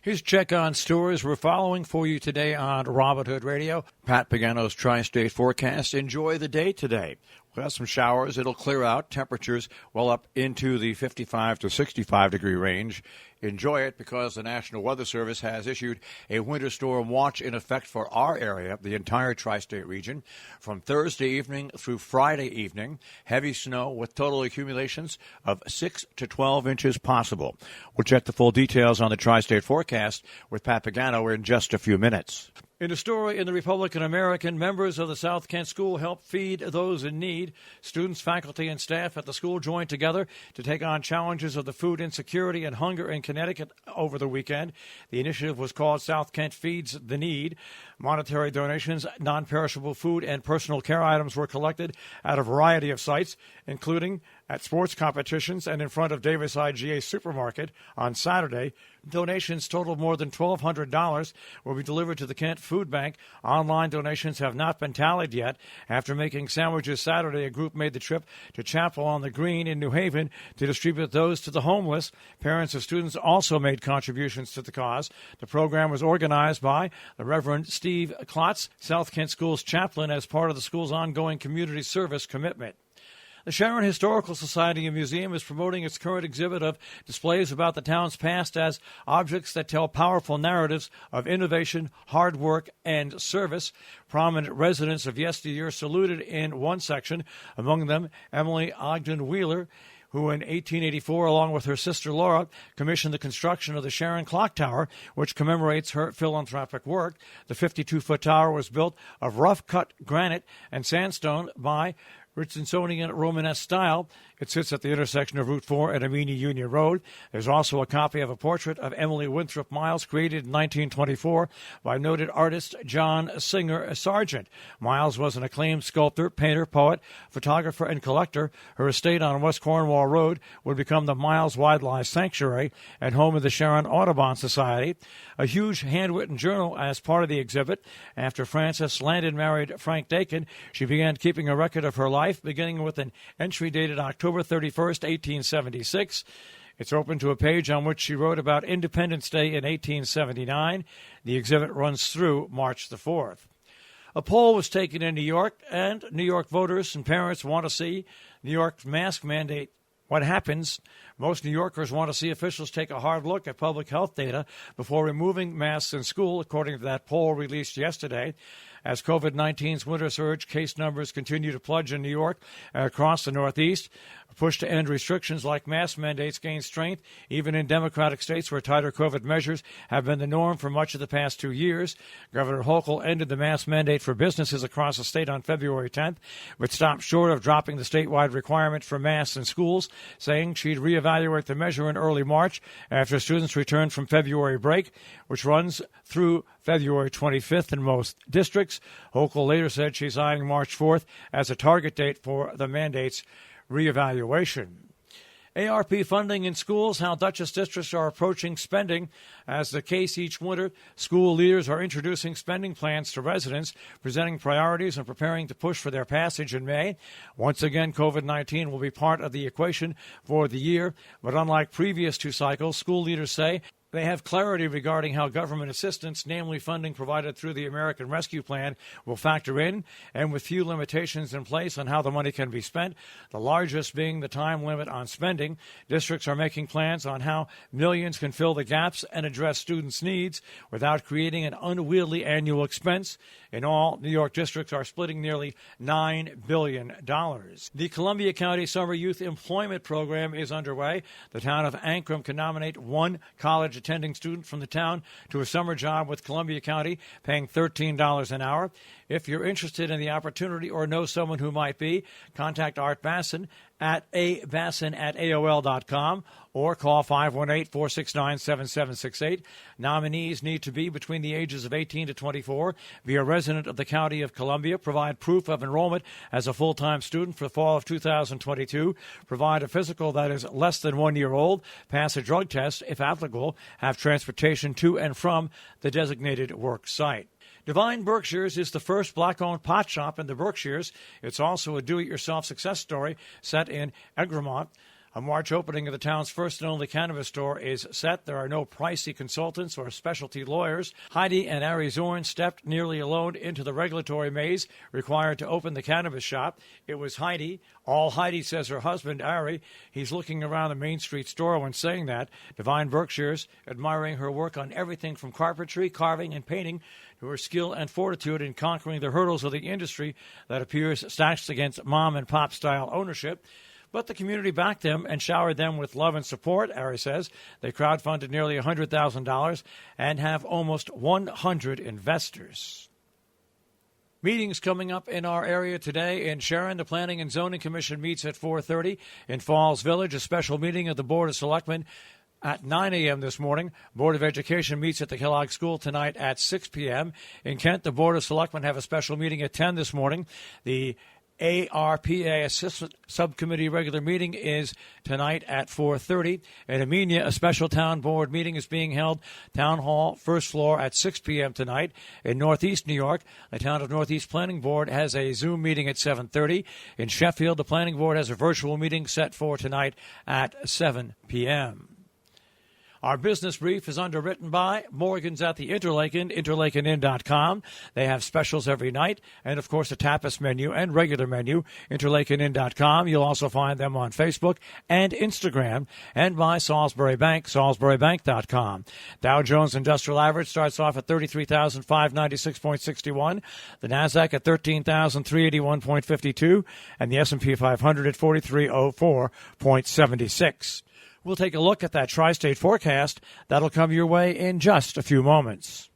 Here's Check on Stores we're following for you today on Robin Hood Radio. Pat Pagano's Tri-State Forecast. Enjoy the day today. We'll have some showers. It'll clear out. Temperatures well up into the 55 to 65 degree range. Enjoy it because the National Weather Service has issued a winter storm watch in effect for our area, the entire tri-state region, from Thursday evening through Friday evening. Heavy snow with total accumulations of 6 to 12 inches possible. We'll check the full details on the Tri-State Forecast with Pat Pagano in just a few minutes. In a story in the Republican American, members of the South Kent School helped feed those in need. Students, faculty, and staff at the school joined together to take on challenges of the food insecurity and hunger in Connecticut over the weekend. The initiative was called South Kent Feeds the Need. Monetary donations, non-perishable food, and personal care items were collected at a variety of sites, including at sports competitions and in front of Davis IGA Supermarket on Saturday. Donations totaled more than $1,200 will be delivered to the Kent Food Bank. Online donations have not been tallied yet. After making sandwiches Saturday, a group made the trip to Chapel on the Green in New Haven to distribute those to the homeless. Parents of students also made contributions to the cause. The program was organized by the Reverend Steve Klotz, South Kent School's chaplain, as part of the school's ongoing community service commitment. The Sharon Historical Society and Museum is promoting its current exhibit of displays about the town's past as objects that tell powerful narratives of innovation, hard work, and service. Prominent residents of yesteryear saluted in one section, among them Emily Ogden Wheeler, who in 1884, along with her sister Laura, commissioned the construction of the Sharon Clock Tower, which commemorates her philanthropic work. The 52-foot tower was built of rough-cut granite and sandstone by Richardsonian Romanesque style. It sits at the intersection of Route 4 and Amini Union Road. There's also a copy of a portrait of Emily Winthrop Miles, created in 1924 by noted artist John Singer Sargent. Miles was an acclaimed sculptor, painter, poet, photographer, and collector. Her estate on West Cornwall Road would become the Miles Wildlife Sanctuary and home of the Sharon Audubon Society. A huge handwritten journal as part of the exhibit. After Frances Landon married Frank Dakin, she began keeping a record of her life, beginning with an entry dated October 31st, 1876. It's open to a page on which she wrote about Independence Day in 1879. The exhibit runs through March the 4th. A poll was taken in New York, and New York voters and parents want to see New York's mask mandate. What happens? Most New Yorkers want to see officials take a hard look at public health data before removing masks in school, according to that poll released yesterday. As COVID-19's winter surge case numbers continue to plunge in New York and across the Northeast, a push to end restrictions like mask mandates gains strength, even in Democratic states where tighter COVID measures have been the norm for much of the past 2 years. Governor Hochul ended the mask mandate for businesses across the state on February 10th, but stopped short of dropping the statewide requirement for masks in schools, saying she'd reevaluate the measure in early March after students returned from February break, which runs through February 25th in most districts. Hochul later said she's eyeing March 4th as a target date for the mandate's reevaluation. ARP funding in schools, how Dutchess districts are approaching spending. As the case each winter, school leaders are introducing spending plans to residents, presenting priorities and preparing to push for their passage in May. Once again, COVID-19 will be part of the equation for the year, but unlike previous two cycles, school leaders say they have clarity regarding how government assistance, namely funding provided through the American Rescue Plan, will factor in, and with few limitations in place on how the money can be spent, the largest being the time limit on spending. Districts are making plans on how millions can fill the gaps and address students' needs without creating an unwieldy annual expense. In all, New York districts are splitting nearly $9 billion. The Columbia County Summer Youth Employment Program is underway. The town of Ancrum can nominate one college-attending student from the town to a summer job with Columbia County, paying $13 an hour. If you're interested in the opportunity or know someone who might be, contact Art Basson at abasson@aol.com or call 518-469-7768. Nominees need to be between the ages of 18 to 24, be a resident of the County of Columbia, provide proof of enrollment as a full-time student for the fall of 2022, provide a physical that is less than 1 year old, pass a drug test if applicable, have transportation to and from the designated work site. Divine Berkshires is the first black-owned pot shop in the Berkshires. It's also a do-it-yourself success story set in Egremont. A March opening of the town's first and only cannabis store is set. There are no pricey consultants or specialty lawyers. Heidi and Ari Zorn stepped nearly alone into the regulatory maze required to open the cannabis shop. It was Heidi. All Heidi, says her husband, Ari. He's looking around the Main Street store when saying that. Divine Berkshire's admiring her work on everything from carpentry, carving, and painting to her skill and fortitude in conquering the hurdles of the industry that appears stacked against mom-and-pop style ownership. But the community backed them and showered them with love and support, Ari says. They crowdfunded nearly $100,000 and have almost 100 investors. Meetings coming up in our area today. In Sharon, the Planning and Zoning Commission meets at 4:30. In Falls Village, a special meeting of the Board of Selectmen at 9 a.m. this morning. Board of Education meets at the Kellogg School tonight at 6 p.m. In Kent, the Board of Selectmen have a special meeting at 10 this morning. The ARPA Assistant Subcommittee regular meeting is tonight at 4:30. In Amenia, a special town board meeting is being held. Town Hall, first floor, at 6 p.m. tonight. In Northeast New York, the Town of Northeast Planning Board has a Zoom meeting at 7:30. In Sheffield, the Planning Board has a virtual meeting set for tonight at 7 p.m. Our business brief is underwritten by Morgan's at the Interlaken, interlakenin.com. They have specials every night, and, of course, a tapas menu and regular menu, interlakenin.com. You'll also find them on Facebook and Instagram, and by Salisbury Bank, salisburybank.com. Dow Jones Industrial Average starts off at 33,596.61, the NASDAQ at 13,381.52, and the S&P 500 at 4304.76. We'll take a look at that tri-state forecast. That'll come your way in just a few moments.